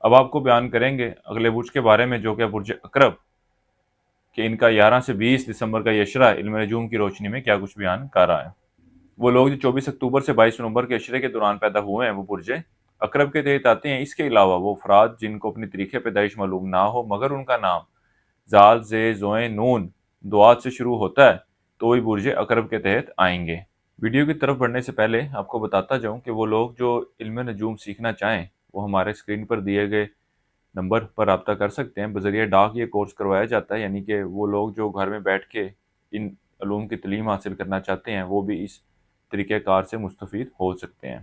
اب آپ کو بیان کریں گے اگلے برج کے بارے میں جو کہ برج اقرب، کہ ان کا 11 سے 20 دسمبر کا اشرہ علم نجوم کی روشنی میں کیا کچھ بیان کر رہا ہے۔ وہ لوگ جو 24 اکتوبر سے 22 نومبر کے اشرے کے دوران پیدا ہوئے ہیں وہ برج اقرب کے تحت آتے ہیں۔ اس کے علاوہ وہ افراد جن کو اپنی تاریخ پیدائش معلوم نہ ہو مگر ان کا نام زال زے زوئیں نون دعات سے شروع ہوتا ہے تو وہی برج اقرب کے تحت آئیں گے۔ ویڈیو کی طرف بڑھنے سے پہلے آپ کو بتاتا جاؤں کہ وہ لوگ جو علم نجوم سیکھنا چاہیں وہ ہمارے اسکرین پر دیے گئے نمبر پر رابطہ کر سکتے ہیں۔ بذریعہ ڈاک یہ کورس کروایا جاتا ہے، یعنی کہ وہ لوگ جو گھر میں بیٹھ کے ان علوم کی تعلیم حاصل کرنا چاہتے ہیں وہ بھی اس طریقہ کار سے مستفید ہو سکتے ہیں۔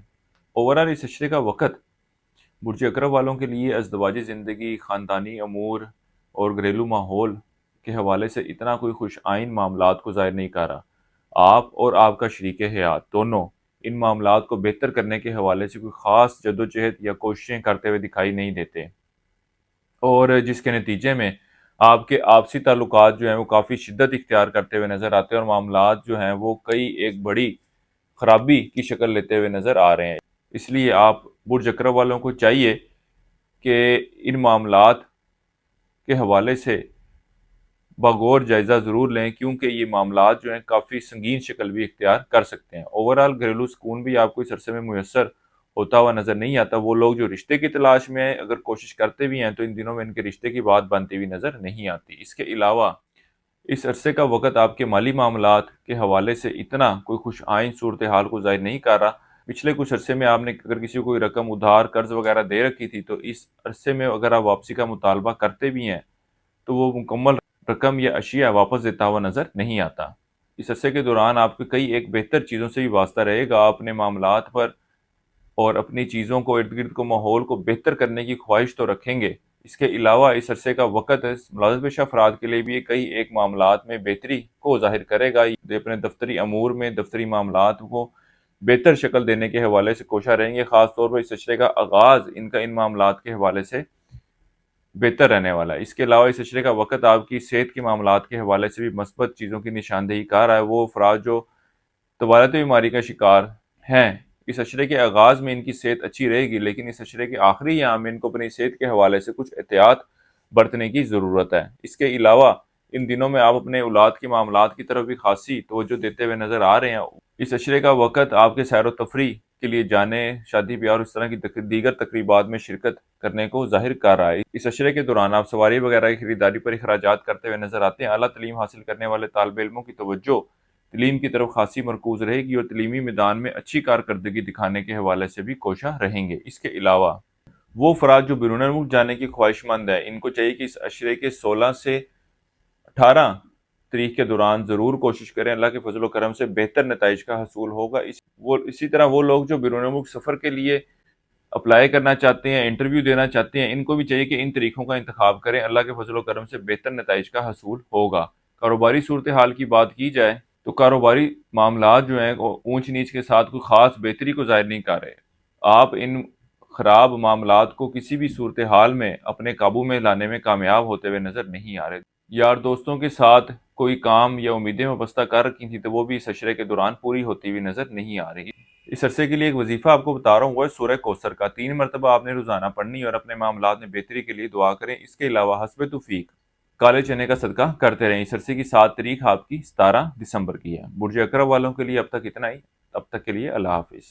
اوورال اس اشرے کا وقت برج اقرب والوں کے لیے ازدواجی زندگی، خاندانی امور اور گھریلو ماحول کے حوالے سے اتنا کوئی خوش آئند معاملات کو ظاہر نہیں کر رہا۔ آپ اور آپ کا شریک حیات دونوں ان معاملات کو بہتر کرنے کے حوالے سے کوئی خاص جدوجہد یا کوششیں کرتے ہوئے دکھائی نہیں دیتے، اور جس کے نتیجے میں آپ کے آپسی تعلقات جو ہیں وہ کافی شدت اختیار کرتے ہوئے نظر آتے ہیں اور معاملات جو ہیں وہ کئی ایک بڑی خرابی کی شکل لیتے ہوئے نظر آ رہے ہیں۔ اس لیے آپ برج اقرب والوں کو چاہیے کہ ان معاملات کے حوالے سے بغور جائزہ ضرور لیں، کیونکہ یہ معاملات جو ہیں کافی سنگین شکل بھی اختیار کر سکتے ہیں۔ اوورال گھریلو سکون بھی آپ کو اس عرصے میں میسر ہوتا ہوا نظر نہیں آتا۔ وہ لوگ جو رشتے کی تلاش میں اگر کوشش کرتے بھی ہیں تو ان دنوں میں ان کے رشتے کی بات بنتی ہوئی نظر نہیں آتی۔ اس کے علاوہ اس عرصے کا وقت آپ کے مالی معاملات کے حوالے سے اتنا کوئی خوش آئند صورتحال کو ظاہر نہیں کر رہا۔ پچھلے کچھ عرصے میں آپ نے اگر کسی کو کوئی رقم ادھار قرض وغیرہ دے رکھی تھی تو اس عرصے میں اگر آپ واپسی کا مطالبہ کرتے بھی ہیں تو وہ مکمل رقم یا اشیاء واپس دیتا ہوا نظر نہیں آتا۔ اس عرصے کے دوران آپ کے کئی ایک بہتر چیزوں سے بھی واسطہ رہے گا۔ آپ اپنے معاملات پر اور اپنی چیزوں کو ارد گرد کو ماحول کو بہتر کرنے کی خواہش تو رکھیں گے۔ اس کے علاوہ اس عرصے کا وقت ملازمت پیشہ افراد کے لیے بھی کئی ایک معاملات میں بہتری کو ظاہر کرے گا۔ یہ اپنے دفتری امور میں دفتری معاملات کو بہتر شکل دینے کے حوالے سے کوشاں رہیں گے۔ خاص طور پر اس عشرے کا آغاز ان معاملات کے حوالے سے بہتر رہنے والا ہے۔ اس کے علاوہ اس عشرے کا وقت آپ کی صحت کے معاملات کے حوالے سے بھی مثبت چیزوں کی نشاندہی کر رہا ہے۔ وہ افراد جو طوالت بیماری کا شکار ہیں اس عشرے کے آغاز میں ان کی صحت اچھی رہے گی، لیکن اس عشرے کے آخری ایام میں ان کو اپنی صحت کے حوالے سے کچھ احتیاط برتنے کی ضرورت ہے۔ اس کے علاوہ ان دنوں میں آپ اپنے اولاد کے معاملات کی طرف بھی خاصی توجہ دیتے ہوئے نظر آ رہے ہیں۔ اس عشرے کا وقت آپ کے سیر و تفریح کے لیے جانے، شادی بیاہ اور اس طرح کی دیگر تقریبات میں شرکت کرنے کو ظاہر کر رہا ہے۔ اس عشرے کے دوران آپ سواری وغیرہ کی خریداری پر اخراجات کرتے ہوئے نظر آتے ہیں۔ اعلیٰ تعلیم حاصل کرنے والے طالب علموں کی توجہ تعلیم کی طرف خاصی مرکوز رہے گی اور تعلیمی میدان میں اچھی کارکردگی دکھانے کے حوالے سے بھی کوشاں رہیں گے۔ اس کے علاوہ وہ افراد جو بیرون ملک جانے کی خواہش مند ہیں ان کو چاہیے کہ اس عشرے کے 16 سے 18 تاریخ کے دوران ضرور کوشش کریں۔ اللہ کے فضل و کرم سے بہتر نتائج کا حصول ہوگا۔ اسی طرح وہ لوگ جو بیرون ملک سفر کے لیے اپلائی کرنا چاہتے ہیں، انٹرویو دینا چاہتے ہیں، ان کو بھی چاہیے کہ ان طریقوں کا انتخاب کریں۔ اللہ کے فضل و کرم سے بہتر نتائج کا حصول ہوگا۔ کاروباری صورتحال کی بات کی جائے تو کاروباری معاملات جو ہیں اونچ نیچ کے ساتھ کوئی خاص بہتری کو ظاہر نہیں کر رہے۔ آپ ان خراب معاملات کو کسی بھی صورتحال میں اپنے قابو میں لانے میں کامیاب ہوتے ہوئے نظر نہیں آ رہے۔ یار دوستوں کے ساتھ کوئی کام یا امیدیں وابستہ کر رکھی تھی تو وہ بھی اس عشرے کے دوران پوری ہوتی ہوئی نظر نہیں آ رہی۔ اس عرصے کے لیے ایک وظیفہ آپ کو بتا رہا ہوں، وہ ہے سورہ کوثر کا 3 مرتبہ آپ نے روزانہ پڑھنی اور اپنے معاملات میں بہتری کے لیے دعا کریں۔ اس کے علاوہ حسب توفیق کالے چنے کا صدقہ کرتے رہیں۔ اس عرصے کی 7 تاریخ آپ کی 17 دسمبر کی ہے۔ برج اقرب والوں کے لیے اب تک اتنا ہی۔ اب تک کے لیے اللہ حافظ۔